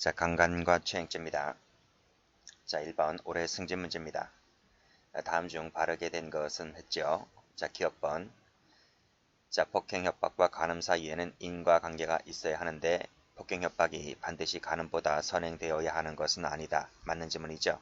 자, 강간과 추행죄입니다. 자, 1번 올해 승진 문제입니다. 다음 중 바르게 된 것은 했죠. 자, 기억번. 자, 폭행 협박과 간음 사이에는 인과관계가 있어야 하는데 폭행 협박이 반드시 간음보다 선행되어야 하는 것은 아니다. 맞는 지문이죠.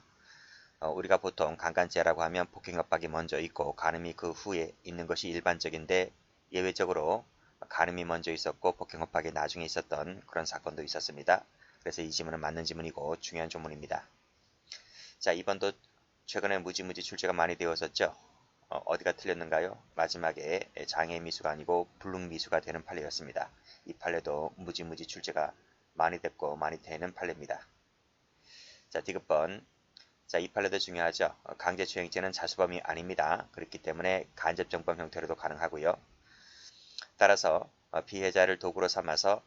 우리가 보통 강간죄라고 하면 폭행 협박이 먼저 있고 간음이 그 후에 있는 것이 일반적인데 예외적으로 간음이 먼저 있었고 폭행 협박이 나중에 있었던 그런 사건도 있었습니다. 그래서 이 지문은 맞는 지문이고 중요한 조문입니다. 자, 2번도 최근에 무지무지 출제가 많이 되었었죠. 어디가 틀렸는가요? 마지막에 장애 미수가 아니고 불능 미수가 되는 판례였습니다. 이 판례도 무지무지 출제가 많이 됐고 많이 되는 판례입니다. 자, 디귿번. 자, 이 판례도 중요하죠. 강제추행죄는 자수범이 아닙니다. 그렇기 때문에 간접정범 형태로도 가능하고요. 따라서 피해자를 도구로 삼아서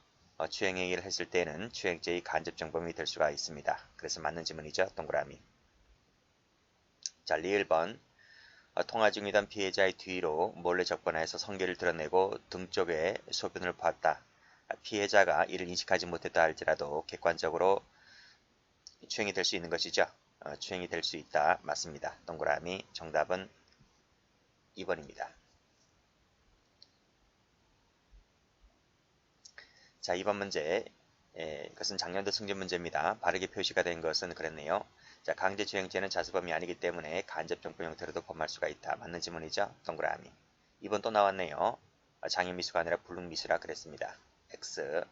추행행위를 했을 때는 추행죄의 간접정범이 될 수가 있습니다. 그래서 맞는 지문이죠. 동그라미. 자, 리을번. 통화 중이던 피해자의 뒤로 몰래 접근해서 성기를 드러내고 등 쪽에 소변을 보았다. 피해자가 이를 인식하지 못했다 할지라도 객관적으로 추행이 될 수 있는 것이죠. 추행이 될 수 있다. 맞습니다. 동그라미. 정답은 2번입니다. 자, 2번 문제. 이것은 작년도 승진 문제입니다. 바르게 표시가 된 것은 그랬네요. 자, 강제추행죄는 자수범이 아니기 때문에 간접정범 형태로도 범할 수가 있다. 맞는 지문이죠. 동그라미. 2번 또 나왔네요. 장애미수가 아니라 불능미수라 그랬습니다. X.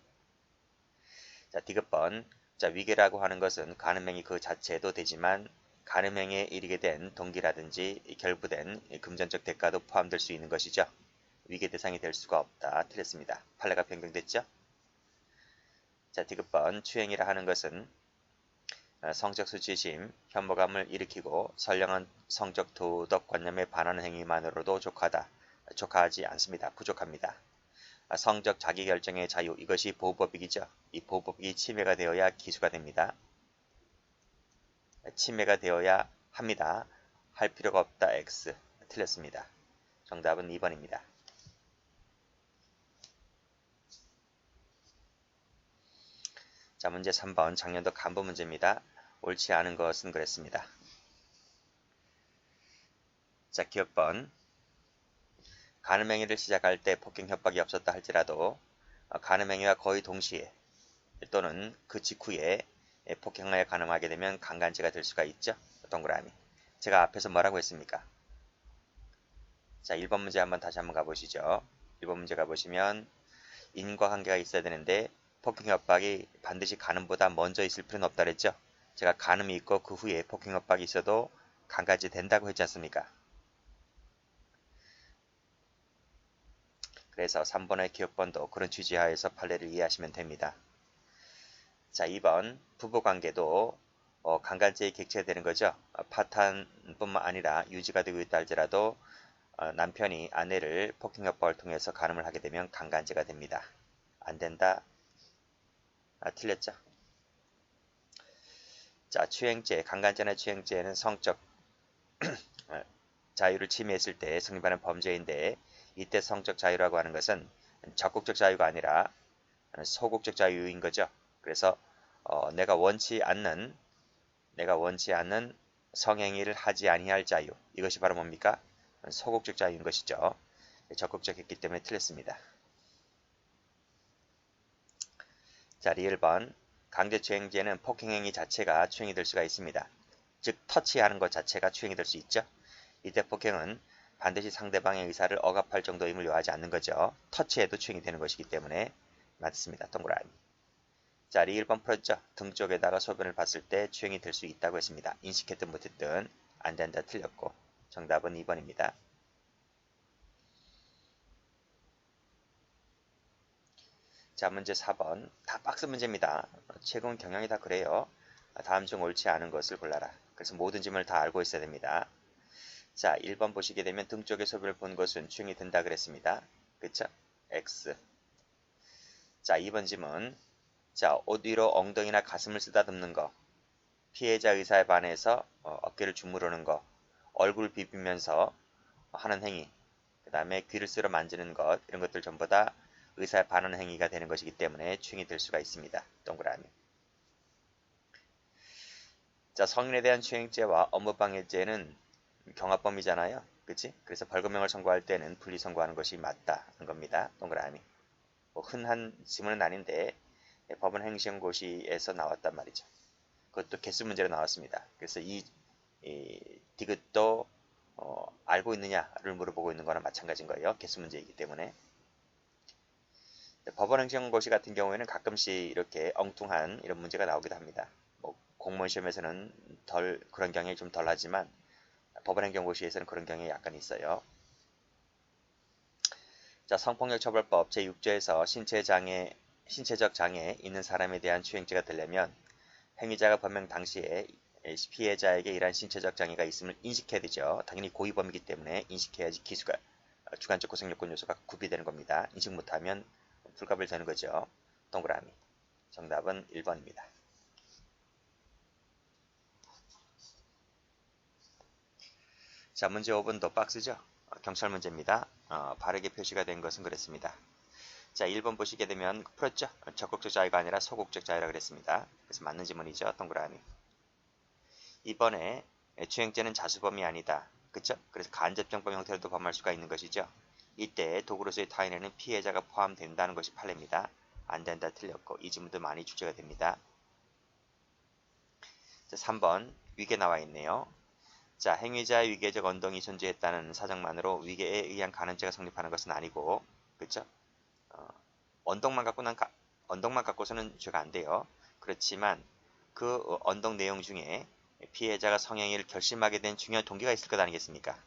자, 디귿번. 자, 위계라고 하는 것은 간음행위 그 자체도 되지만 간음행위에 이르게 된 동기라든지 결부된 금전적 대가도 포함될 수 있는 것이죠. 위계 대상이 될 수가 없다. 틀렸습니다. 판례가 변경됐죠. 자, 디귿번. 추행이라 하는 것은 성적 수치심, 혐오감을 일으키고 선량한 성적 도덕관념에 반하는 행위만으로도 족하지 않습니다. 부족합니다. 성적 자기결정의 자유, 이것이 보호법이죠. 이 보호법이 침해가 되어야 기수가 됩니다. 침해가 되어야 합니다. 할 필요가 없다. X. 틀렸습니다. 정답은 2번입니다. 자, 문제 3번. 작년도 간부 문제입니다. 옳지 않은 것은 그랬습니다. 자, 기억번. 간음행위를 시작할 때 폭행 협박이 없었다 할지라도 간음행위와 거의 동시에 또는 그 직후에 폭행을 가늠하게 되면 강간죄가 될 수가 있죠. 동그라미. 제가 앞에서 뭐라고 했습니까? 자, 1번 문제 다시 한번 가보시죠. 1번 문제 가보시면 인과관계가 있어야 되는데 폭행 협박이 반드시 간음보다 먼저 있을 필요는 없다 그랬죠. 제가 간음이 있고 그 후에 폭행 협박이 있어도 강간죄 된다고 했지 않습니까? 그래서 3번의 기억번도 그런 취지하에서 판례를 이해하시면 됩니다. 자, 2번 부부관계도 강간죄에 객체되는 거죠. 파탄뿐만 아니라 유지가 되고 있다 할지라도 남편이 아내를 폭행협박을 통해서 간음을 하게 되면 강간죄가 됩니다. 안 된다. 틀렸죠. 자, 추행죄, 강간죄나 추행죄는 성적 자유를 침해했을 때 성립하는 범죄인데 이때 성적 자유라고 하는 것은 적극적 자유가 아니라 소극적 자유인 거죠. 그래서 내가 원치 않는 성행위를 하지 아니할 자유. 이것이 바로 뭡니까? 소극적 자유인 것이죠. 적극적했기 때문에 틀렸습니다. 자, 리을번. 강제추행죄는 폭행행위 자체가 추행이 될 수가 있습니다. 즉 터치하는 것 자체가 추행이 될 수 있죠. 이때 폭행은 반드시 상대방의 의사를 억압할 정도임을 요하지 않는 거죠. 터치해도 추행이 되는 것이기 때문에 맞습니다. 동그라미. 자, 리을번 풀었죠. 등 쪽에다가 소변을 봤을 때 추행이 될 수 있다고 했습니다. 인식했든 못했든 안 된다 틀렸고 정답은 2번입니다. 자, 문제 4번. 다 박스 문제입니다. 최근 경향이 다 그래요. 다음 중 옳지 않은 것을 골라라. 그래서 모든 질문을 다 알고 있어야 됩니다. 자, 1번 보시게 되면 등 쪽에 소변을 본 것은 추행이 된다 그랬습니다. 그쵸? X. 자, 2번 질문. 자, 옷 위로 엉덩이나 가슴을 쓰다듬는 거. 피해자 의사에 반해서 어깨를 주무르는 거. 얼굴 비비면서 하는 행위. 그 다음에 귀를 쓸어 만지는 것. 이런 것들 전부 다 의사에 반하는 행위가 되는 것이기 때문에 추행이 될 수가 있습니다. 동그라미. 자, 성인에 대한 추행죄와 업무방해죄는 경합범이잖아요. 그치? 그래서 벌금형을 선고할 때는 분리 선고하는 것이 맞다는 겁니다. 동그라미. 뭐 흔한 지문은 아닌데 법원 행정고시에서 나왔단 말이죠. 그것도 개수 문제로 나왔습니다. 그래서 이 디귿도 알고 있느냐를 물어보고 있는 거나 마찬가지인 거예요. 개수 문제이기 때문에. 법원 행정고시 같은 경우에는 가끔씩 이렇게 엉뚱한 이런 문제가 나오기도 합니다. 뭐 공무원 시험에서는 그런 경향이 좀 덜하지만 법원 행정고시에서는 그런 경향이 약간 있어요. 자, 성폭력처벌법 제6조에서 신체적 장애 있는 사람에 대한 추행죄가 되려면 행위자가 범행 당시에 피해자에게 이러한 신체적 장애가 있음을 인식해야 되죠. 당연히 고의범이기 때문에 인식해야지 기수가 주관적 구성요건 요소가 구비되는 겁니다. 인식 못하면 불가불되는 거죠. 동그라미. 정답은 1번입니다. 자, 문제 5번도 박스죠. 경찰 문제입니다. 바르게 표시가 된 것은 그랬습니다. 자, 1번 보시게 되면 풀었죠? 적극적 자해가 아니라 소극적 자해라 그랬습니다. 그래서 맞는 지문이죠. 동그라미. 2번에 추행죄는 자수범이 아니다. 그쵸? 그래서 간접정범 형태로도 범할 수가 있는 것이죠. 이때 도구로서의 타인에는 피해자가 포함된다는 것이 판례입니다. 안된다 틀렸고 이 지문도 많이 출제가 됩니다. 자, 3번 위계 나와 있네요. 자, 행위자의 위계적 언동이 존재했다는 사정만으로 위계에 의한 간음죄가 성립하는 것은 아니고, 그쵸? 언동만 갖고서는 죄가 안 돼요. 그렇지만 그 언동 내용 중에 피해자가 성행위를 결심하게 된 중요한 동기가 있을 것 아니겠습니까?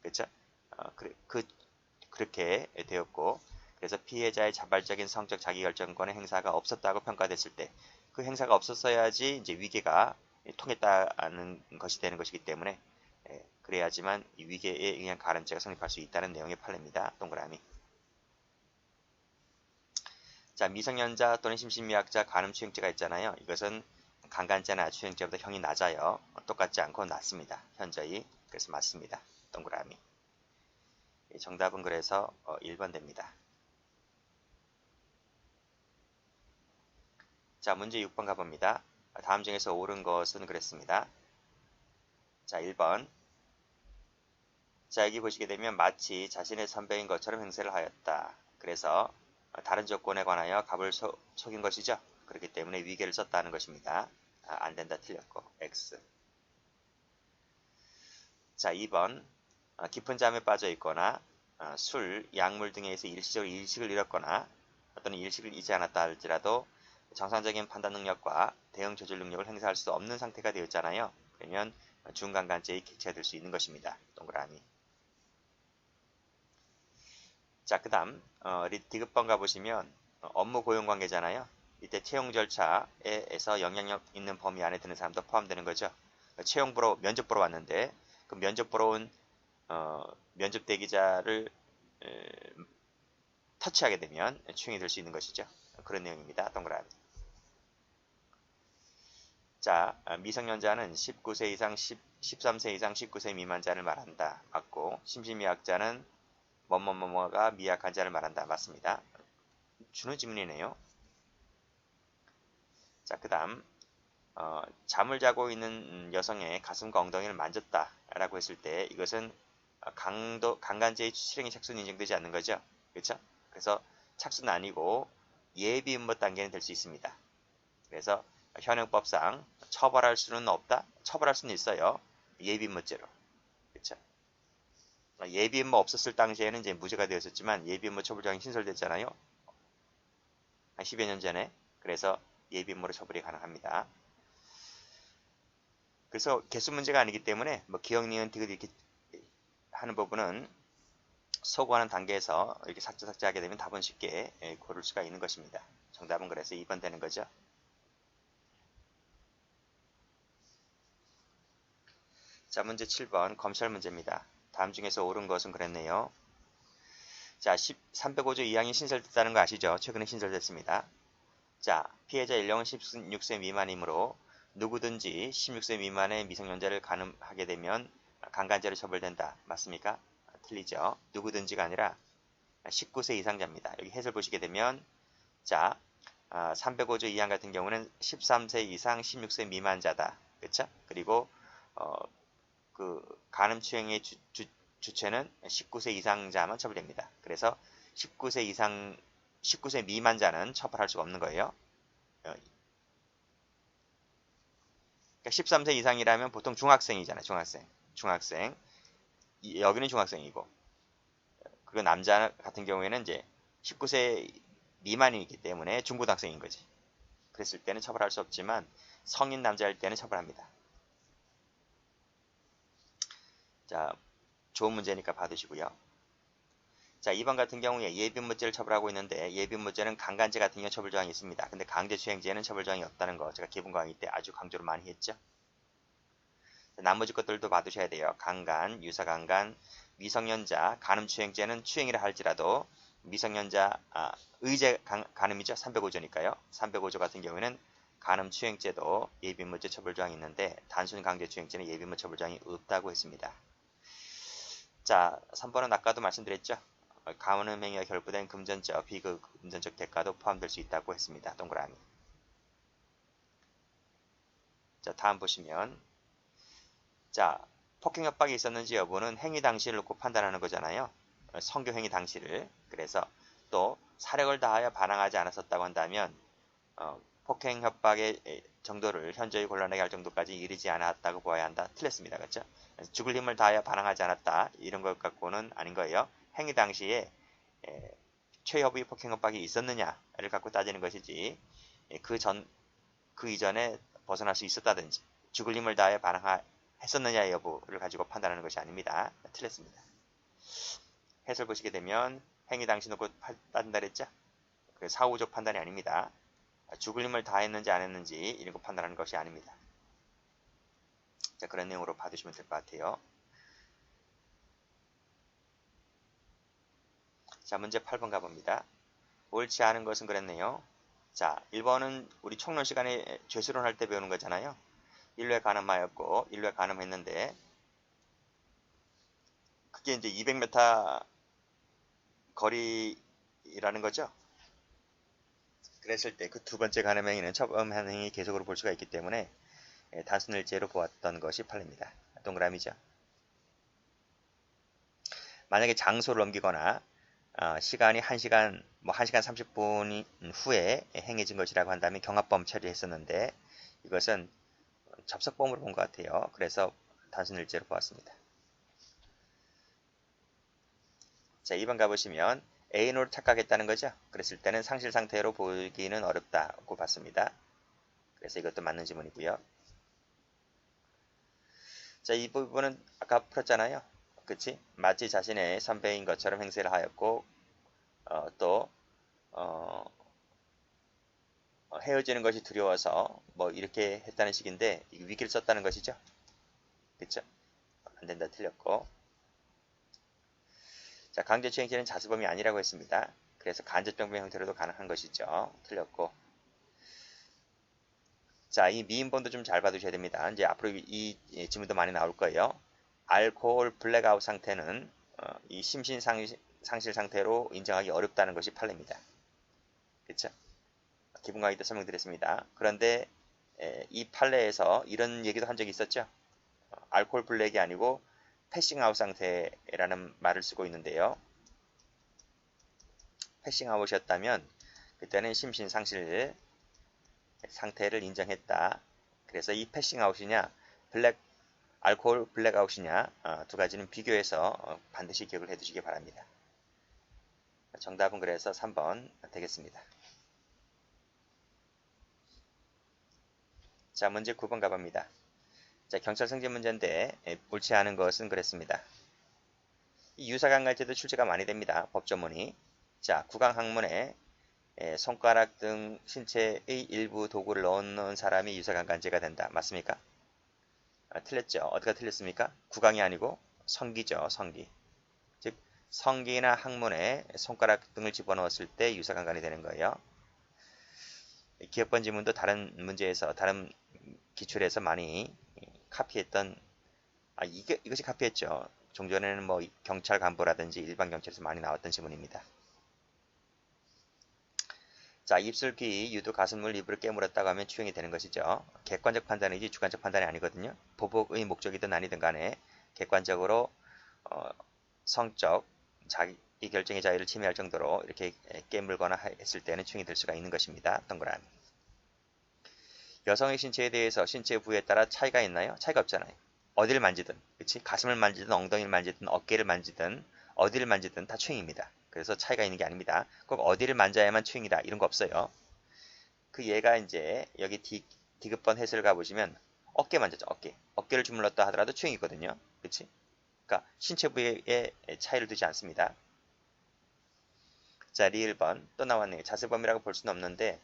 그렇죠? 그렇게 되었고, 그래서 피해자의 자발적인 성적 자기결정권의 행사가 없었다고 평가됐을 때, 그 행사가 없었어야지 이제 위계가 통했다는 것이 되는 것이기 때문에, 그래야지만 이 위계에 의한 간음죄가 성립할 수 있다는 내용의 판례입니다. 동그라미. 자, 미성년자 또는 심신미약자 간음추행죄가 있잖아요. 이것은 강간죄나 추행죄보다 형이 낮아요. 똑같지 않고 낮습니다. 현저히. 그래서 맞습니다. 동그라미. 정답은 그래서 1번 됩니다. 자, 문제 6번 가봅니다. 다음 중에서 옳은 것은 그랬습니다. 자, 1번. 자, 여기 보시게 되면 마치 자신의 선배인 것처럼 행세를 하였다. 그래서 다른 조건에 관하여 갑을 속인 것이죠. 그렇기 때문에 위계를 썼다는 것입니다. 안된다 틀렸고 X. 자, 2번. 깊은 잠에 빠져 있거나 술, 약물 등에 의해서 일시적으로 일식을 잃었거나 또는 일식을 잊지 않았다 할지라도 정상적인 판단 능력과 대응 조절 능력을 행사할 수 없는 상태가 되었잖아요. 그러면 중간간죄의 객체가 될 수 있는 것입니다. 동그라미. 자, 그 다음 디귿번 가보시면 업무 고용 관계잖아요. 이때 채용 절차에서 영향력 있는 범위 안에 드는 사람도 포함되는 거죠. 채용 보러 면접 보러 왔는데 그 면접 보러 온 면접 대기자를 터치하게 되면 추행이 될 수 있는 것이죠. 그런 내용입니다. 동그라미. 자, 미성년자는 19세 이상 13세 이상 19세 미만자를 말한다. 맞고 심신미약자는 뭐뭐뭐뭐가 미약한 자를 말한다. 맞습니다. 주는 질문이네요. 자, 그 다음 잠을 자고 있는 여성의 가슴과 엉덩이를 만졌다 라고 했을 때 이것은 강간죄의 실행이 착수는 인정되지 않는 거죠. 그렇죠? 그래서 착수는 아니고 예비 음모 단계는 될 수 있습니다. 그래서 현행법상 처벌할 수는 없다? 처벌할 수는 있어요. 예비 음모죄로. 그렇죠? 예비 음모 없었을 당시에는 이제 무죄가 되었었지만 예비 음모 처벌장이 신설됐잖아요. 한 10여 년 전에. 그래서 예비 음모로 처벌이 가능합니다. 그래서 개수 문제가 아니기 때문에 뭐 기억, 니은, 디귿 이렇게 하는 부분은 소구하는 단계에서 이렇게 삭제하게 되면 답은 쉽게 고를 수가 있는 것입니다. 정답은 그래서 2번 되는 거죠. 자, 문제 7번 검찰 문제입니다. 다음 중에서 옳은 것은 그랬네요. 자, 305조 2항이 신설됐다는 거 아시죠? 최근에 신설됐습니다. 자, 피해자 연령은 16세 미만이므로 누구든지 16세 미만의 미성년자를 간음하게 되면 강간죄로 처벌된다. 맞습니까? 틀리죠. 누구든지가 아니라 19세 이상자입니다. 여기 해설 보시게 되면 자, 305조 2항 같은 경우는 13세 이상 16세 미만자다. 그쵸? 그리고 그 간음추행의 주체는 19세 이상자만 처벌됩니다. 그래서 19세 미만자는 처벌할 수가 없는 거예요. 그러니까 13세 이상이라면 보통 중학생이잖아요. 중학생. 여기는 중학생이고. 그리고 남자 같은 경우에는 이제 19세 미만이기 때문에 중고등학생인 거지. 그랬을 때는 처벌할 수 없지만 성인 남자일 때는 처벌합니다. 자, 좋은 문제니까 봐두시고요. 자, 2번 같은 경우에 예비무죄를 처벌하고 있는데 예비무죄는 강간죄 같은 경우 처벌 조항이 있습니다. 근데 강제추행죄는 처벌 조항이 없다는 거 제가 기본 강의 때 아주 강조를 많이 했죠. 나머지 것들도 봐두셔야 돼요. 강간, 유사강간, 미성년자, 간음추행죄는 추행이라 할지라도 미성년자 의제 간음이죠. 305조니까요. 305조 같은 경우에는 간음추행죄도 예비무죄 처벌 조항이 있는데 단순 강제추행죄는 예비무죄 처벌 조항이 없다고 했습니다. 자, 3번은 아까도 말씀드렸죠. 간음 행위가 결부된 금전적, 비금전적 대가도 포함될 수 있다고 했습니다. 동그라미. 자, 다음 보시면 자, 폭행 협박이 있었는지 여부는 행위 당시를 놓고 판단하는 거잖아요. 성교 행위 당시를. 그래서 또 사력을 다하여 반항하지 않았었다고 한다면 폭행 협박의 정도를 현저히 곤란하게 할 정도까지 이르지 않았다고 보아야 한다. 틀렸습니다. 그렇죠? 죽을 힘을 다하여 반항하지 않았다. 이런 것 갖고는 아닌 거예요. 행위 당시에 최협의 폭행 협박이 있었느냐를 갖고 따지는 것이지 그 이전에 벗어날 수 있었다든지 죽을 힘을 다하여 반항했었느냐 여부를 가지고 판단하는 것이 아닙니다. 틀렸습니다. 해설 보시게 되면 행위 당시 놓고 따진다 그랬죠? 그 사후적 판단이 아닙니다. 죽을 힘을 다했는지 안 했는지 이런 거 판단하는 것이 아닙니다. 자, 그런 내용으로 봐두시면 될 것 같아요. 자, 문제 8번 가봅니다. 옳지 않은 것은 그랬네요. 자, 1번은 우리 총론 시간에 죄수론 할 때 배우는 거잖아요. 1회 간음하였고 1회 간음했는데 그게 이제 200m 거리라는 거죠. 그랬을 때 그 두 번째 간음 행위는 처음 한 행위 계속으로 볼 수가 있기 때문에 단순 일제로 보았던 것이 판례입니다. 동그라미죠. 만약에 장소를 넘기거나 시간이 1시간, 뭐 1시간 30분 후에 행해진 것이라고 한다면 경합범 처리했었는데 이것은 접속범으로 본 것 같아요. 그래서 단순 일제로 보았습니다. 자, 2번 가보시면 애인으로 착각했다는 거죠. 그랬을 때는 상실 상태로 보기는 어렵다고 봤습니다. 그래서 이것도 맞는 지문이고요. 자, 이 부분은 아까 풀었잖아요. 그치? 마치 자신의 선배인 것처럼 행세를 하였고 또 헤어지는 것이 두려워서 뭐 이렇게 했다는 식인데 위기를 썼다는 것이죠. 그쵸? 안 된다 틀렸고. 자, 강제추행죄는 자수범이 아니라고 했습니다. 그래서 간접정배 형태로도 가능한 것이죠. 틀렸고. 자, 이 미인본도 좀 잘 봐두셔야 됩니다. 이제 앞으로 이 지문도 많이 나올 거예요. 알코올 블랙아웃 상태는 이 심신 상실 상태로 인정하기 어렵다는 것이 판례입니다. 그쵸? 기본 강의 때 설명드렸습니다. 그런데 이 판례에서 이런 얘기도 한 적이 있었죠. 알코올 블랙이 아니고 패싱아웃 상태라는 말을 쓰고 있는데요. 패싱아웃이었다면 그때는 심신 상실 상태를 인정했다. 그래서 이 패싱아웃이냐 알코올 블랙아웃이냐 두 가지는 비교해서 반드시 기억을 해두시기 바랍니다. 정답은 그래서 3번 되겠습니다. 자, 문제 9번 가봅니다. 자, 경찰 승진 문제인데 옳지 않은 것은 그랬습니다. 이 유사강간죄도 출제가 많이 됩니다. 법조문이. 자, 구강학문에 손가락 등 신체의 일부 도구를 넣는 사람이 유사강간죄가 된다. 맞습니까? 틀렸죠. 어디가 틀렸습니까? 구강이 아니고 성기죠. 성기. 즉 성기나 항문에 손가락 등을 집어넣었을 때 유사강간이 되는 거예요. 기억번 지문도 다른 문제에서 다른 기출에서 많이 카피했던 이것이 카피했죠. 종전에는 뭐 경찰 간부라든지 일반 경찰에서 많이 나왔던 지문입니다. 자, 입술, 귀, 유두, 가슴을 입으로 깨물었다고 하면 추행이 되는 것이죠. 객관적 판단이지 주관적 판단이 아니거든요. 보복의 목적이든 아니든 간에 객관적으로 성적, 자기 결정의 자유를 침해할 정도로 이렇게 깨물거나 했을 때는 추행이 될 수가 있는 것입니다. 동그라미. 여성의 신체에 대해서 신체 부위에 따라 차이가 있나요? 차이가 없잖아요. 어디를 만지든, 그치? 가슴을 만지든, 엉덩이를 만지든, 어깨를 만지든, 어디를 만지든 다 추행입니다. 그래서 차이가 있는 게 아닙니다. 꼭 어디를 만져야만 추행이다. 이런 거 없어요. 그 얘가 이제 여기 디귿번 해설을 가보시면 어깨 만졌죠. 어깨. 어깨를 주물렀다 하더라도 추행이거든요. 그치? 그러니까 신체 부위에 차이를 두지 않습니다. 자, 리을번 또 나왔네요. 자습범이라고 볼 수는 없는데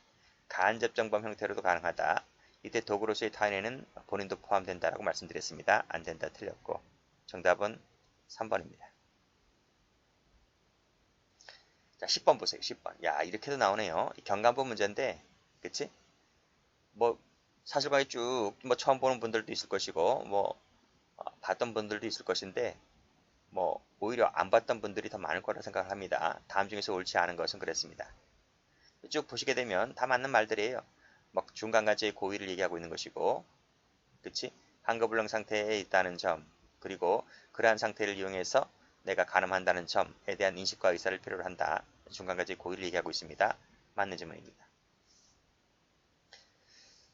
간접정범 형태로도 가능하다. 이때 도구로서의 타인에는 본인도 포함된다라고 말씀드렸습니다. 안 된다, 틀렸고. 정답은 3번입니다. 자, 10번 보세요. 10번. 야, 이렇게도 나오네요. 경간부 문제인데, 그치? 뭐 사실관계 쭉 뭐 처음 보는 분들도 있을 것이고, 뭐 봤던 분들도 있을 것인데, 뭐 오히려 안 봤던 분들이 더 많을 거라 생각을 합니다. 다음 중에서 옳지 않은 것은 그랬습니다. 쭉 보시게 되면 다 맞는 말들이에요. 막 중간간제의 고의를 얘기하고 있는 것이고, 그치? 한거불능 상태에 있다는 점, 그리고 그러한 상태를 이용해서 내가 가늠한다는 점에 대한 인식과 의사를 필요로 한다. 중간간제의 고의를 얘기하고 있습니다. 맞는 질문입니다.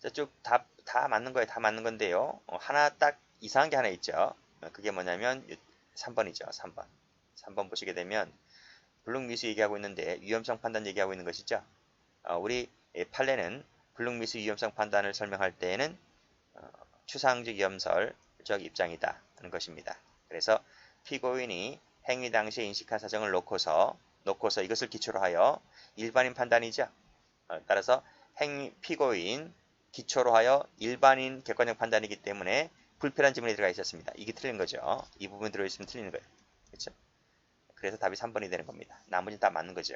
자, 쭉 다 맞는 거예요. 다 맞는 건데요. 하나 딱 이상한 게 하나 있죠. 그게 뭐냐면 3번이죠. 3번. 3번 보시게 되면 불능미수 얘기하고 있는데 위험성 판단 얘기하고 있는 것이죠. 우리 판례는 불능미수 위험성 판단을 설명할 때에는 추상적 염설적 입장이다 하는 것입니다. 그래서 피고인이 행위 당시에 인식한 사정을 놓고서 이것을 기초로 하여 일반인 판단이죠. 따라서 피고인 기초로 하여 일반인 객관적 판단이기 때문에 불필요한 지문이 들어가 있었습니다. 이게 틀린 거죠. 이 부분 들어있으면 틀리는 거예요. 그렇죠? 그래서 답이 3번이 되는 겁니다. 나머지는 다 맞는 거죠.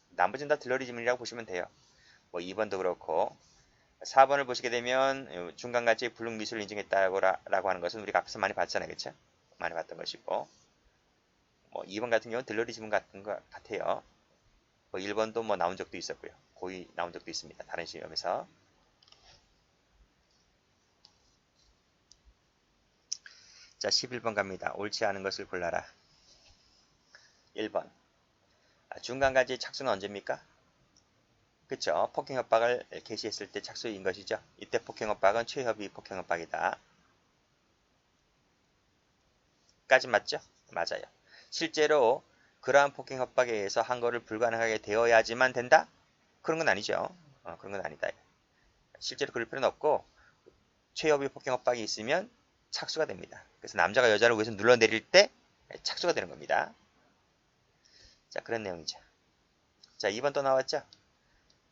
나머지는 다 들러리 지문이라고 보시면 돼요. 뭐 2번도 그렇고 4번을 보시게 되면 중간같이 불능미수를 인정했다고 하는 것은 우리가 앞에서 많이 봤잖아요. 그렇죠? 많이 봤던 것이고 뭐 2번 같은 경우는 들러리 지문 같은 것 같아요. 뭐 1번도 뭐 나온 적도 있었고요. 고의 나온 적도 있습니다. 다른 시험에서. 자, 11번 갑니다. 옳지 않은 것을 골라라. 1번. 중간까지 착수는 언제입니까? 그쵸? 폭행협박을 개시했을 때 착수인 것이죠. 이때 폭행협박은 최협의 폭행협박이다. 까지 맞죠? 맞아요. 실제로 그러한 폭행협박에 의해서 한 거를 불가능하게 되어야지만 된다? 그런 건 아니죠. 그런 건 아니다. 실제로 그럴 필요는 없고 최협의 폭행협박이 있으면 착수가 됩니다. 그래서 남자가 여자를 위해서 눌러내릴 때 착수가 되는 겁니다. 자, 그런 내용이죠. 자, 2번 또 나왔죠?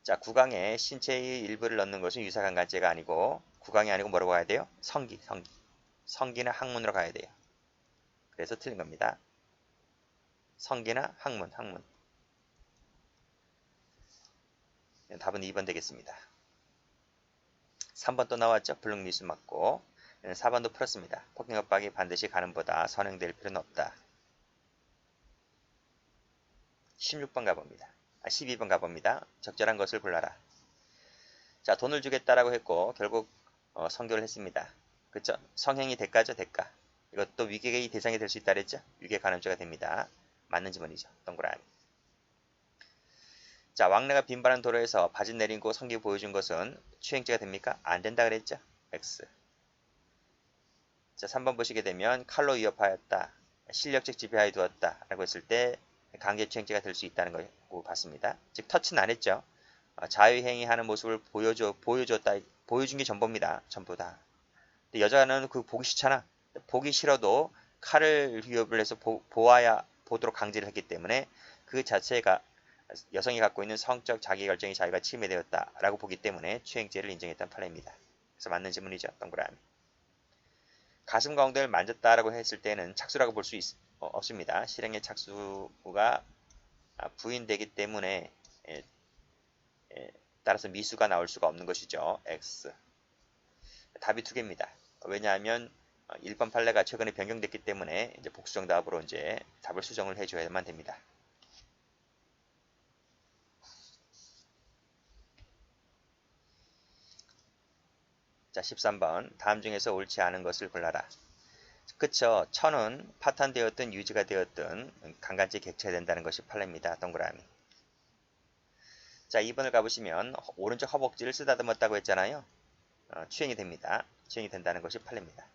자, 구강에 신체의 일부를 넣는 것은 유사간간죄가 아니고 구강이 아니고 뭐라고 가야 돼요? 성기. 성기나 항문으로 가야 돼요. 그래서 틀린 겁니다. 성기나 항문. 답은 2번 되겠습니다. 3번 또 나왔죠? 불능미수 맞고 4번도 풀었습니다. 폭행협박이 반드시 가늠보다 선행될 필요는 없다. 16번 가봅니다. 12번 가봅니다. 적절한 것을 골라라. 자, 돈을 주겠다라고 했고 결국 성교를 했습니다. 그쵸? 성행이 대가죠, 대가. 이것도 위계의 대상이 될 수 있다 그랬죠? 위계 간음죄가 됩니다. 맞는 지문이죠. 동그라미. 자, 왕래가 빈발한 도로에서 바지 내리고 성기 보여준 것은 추행죄가 됩니까? 안 된다 그랬죠? X. 자, 3번 보시게 되면 칼로 위협하였다. 실력적 지배하에 두었다. 라고 했을 때 강제추행죄가 될 수 있다는 걸 봤습니다. 즉, 터치는 안 했죠. 자유행위하는 모습을 보여준 게 전부입니다. 전부 다. 근데 여자는 그 보기 싫잖아. 보기 싫어도 칼을 위협을 해서 보도록 강제를 했기 때문에 그 자체가 여성이 갖고 있는 성적 자기결정의 자유가 침해되었다라고 보기 때문에 추행죄를 인정했던 판례입니다. 그래서 맞는 질문이죠. 동그라미. 가슴과 엉덩이를 만졌다라고 했을 때는 착수라고 볼 수 없습니다. 실행의 착수가 부인되기 때문에 따라서 미수가 나올 수가 없는 것이죠. X. 답이 두 개입니다. 왜냐하면 1번 판례가 최근에 변경됐기 때문에 이제 복수정답으로 이제 답을 수정을 해줘야만 됩니다. 자, 13번. 다음 중에서 옳지 않은 것을 골라라. 그쵸. 천은 파탄되었든 유지가 되었든 강간지 객체된다는 것이 판례입니다. 동그라미. 자, 2번을 가보시면 오른쪽 허벅지를 쓰다듬었다고 했잖아요. 추행이 됩니다. 추행이 된다는 것이 판례입니다.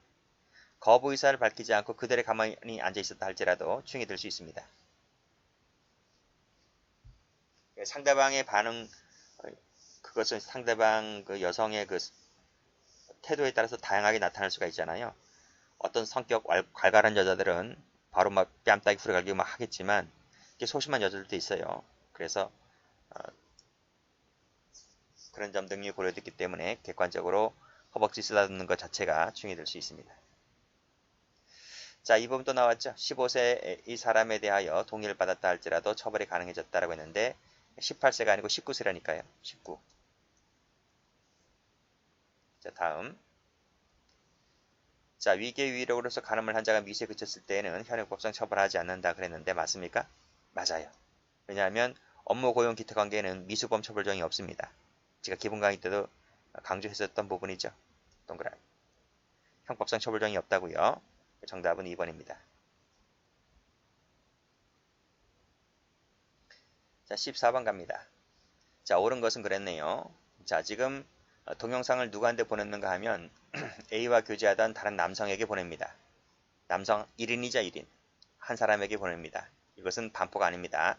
거부 의사를 밝히지 않고 그대로 가만히 앉아 있었다 할지라도 추행이 될 수 있습니다. 상대방의 반응, 그것은 상대방 그 여성의 그 태도에 따라서 다양하게 나타날 수가 있잖아요. 어떤 성격 괄괄한 여자들은 바로 막 뺨따기 후려갈기고 막 하겠지만 이게 소심한 여자들도 있어요. 그래서 그런 점 등이 고려됐기 때문에 객관적으로 허벅지 쓰다듬는 것 자체가 추행이 될 수 있습니다. 자, 이 부분 또 나왔죠. 15세 이 사람에 대하여 동의를 받았다 할지라도 처벌이 가능해졌다라고 했는데 18세가 아니고 19세라니까요. 19. 자, 다음. 자, 위계 위력으로서 간음을 한 자가 미수에 그쳤을 때에는 현행법상 처벌하지 않는다 그랬는데 맞습니까? 맞아요. 왜냐하면 업무 고용 기타 관계에는 미수범 처벌정이 없습니다. 제가 기본 강의 때도 강조했었던 부분이죠. 동그라미. 형법상 처벌정이 없다고요. 정답은 2번입니다. 자, 14번 갑니다. 자, 옳은 것은 그랬네요. 자, 지금 동영상을 누구한테 보냈는가 하면 A와 교제하던 다른 남성에게 보냅니다. 남성 1인이자 1인. 한 사람에게 보냅니다. 이것은 반포가 아닙니다.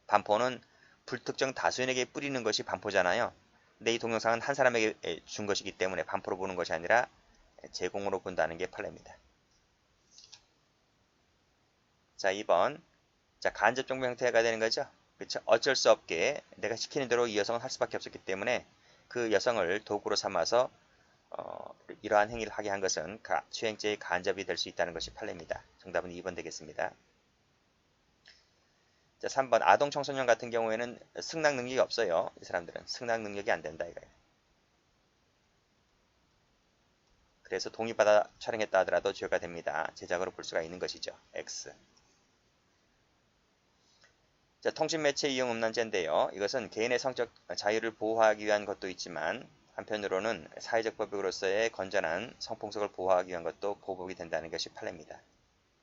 반포는 불특정 다수인에게 뿌리는 것이 반포잖아요. 근데 이 동영상은 한 사람에게 준 것이기 때문에 반포로 보는 것이 아니라 제공으로 본다는 게 판례입니다. 자, 2번. 자, 간접 정보 형태가 되는 거죠. 그렇죠? 어쩔 수 없게 내가 시키는 대로 이 여성은 할 수밖에 없었기 때문에 그 여성을 도구로 삼아서 이러한 행위를 하게 한 것은 추행죄의 간접이 될 수 있다는 것이 판례입니다. 정답은 2번 되겠습니다. 자, 3번. 아동 청소년 같은 경우에는 승낙 능력이 없어요. 이 사람들은 승낙 능력이 안 된다 이거예요. 그래서 동의받아 촬영했다 하더라도 죄가 됩니다. 제작으로 볼 수가 있는 것이죠. X. 자, 통신매체 이용 음란죄인데요. 이것은 개인의 성적 자유를 보호하기 위한 것도 있지만 한편으로는 사회적 법익으로서의 건전한 성폭력을 보호하기 위한 것도 보복이 된다는 것이 판례입니다.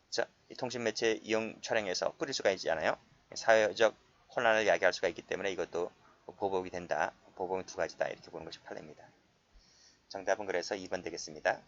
자, 이 통신매체 이용 촬영에서 뿌릴 수가 있지 않아요? 사회적 혼란을 야기할 수가 있기 때문에 이것도 보복이 된다. 보복은 두 가지다. 이렇게 보는 것이 판례입니다. 정답은 그래서 2번 되겠습니다.